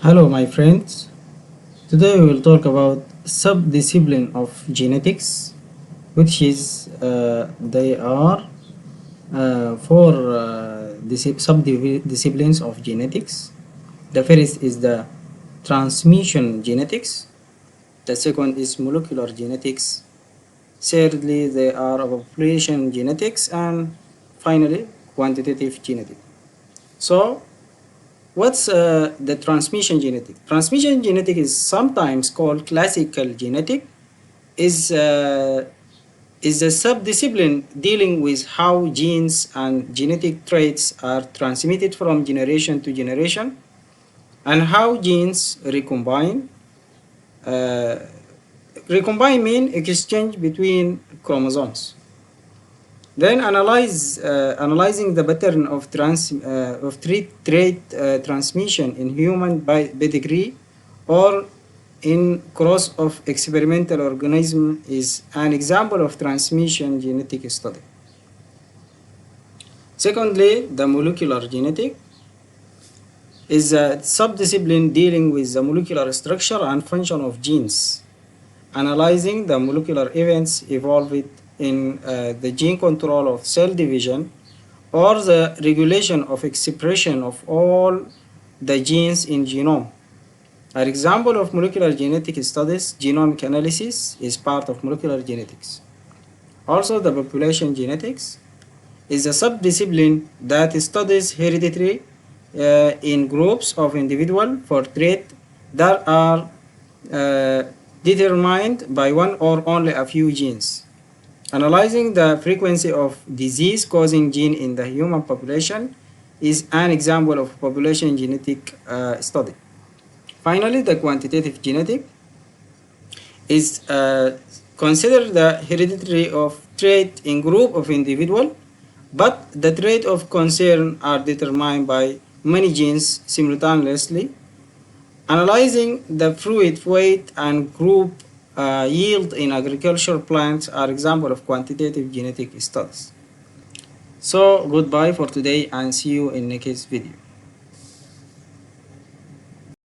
Hello my friends, today we will talk about subdiscipline of genetics, which is they are four subdisciplines of genetics. The first is the transmission genetics, the second is molecular genetics, thirdly they are population genetics, and finally quantitative genetics. So what's the transmission genetic? Transmission genetic is sometimes called classical genetic, is is a subdiscipline dealing with how genes and genetic traits are transmitted from generation to generation and how genes recombine. Uh, Recombine mean exchange between chromosomes. Then analyzing the pattern of trait transmission in human pedigree or in cross of experimental organism is an example of transmission genetic study. Secondly, the molecular genetic is a subdiscipline dealing with the molecular structure and function of genes, analyzing the molecular events involved in the gene control of cell division or the regulation of expression of all the genes in genome. An example of molecular genetic studies, genomic analysis, is part of molecular genetics. Also, the population genetics is a subdiscipline that studies heredity in groups of individuals for traits that are determined by one or only a few genes. Analyzing the frequency of disease-causing gene in the human population is an example of population genetic study. Finally, the quantitative genetic is consider the heredity of trait in group of individual, but the trait of concern are determined by many genes simultaneously. Analyzing the fruit weight and group yield in agricultural plants are example of quantitative genetic studies. So goodbye for today and see you in next video.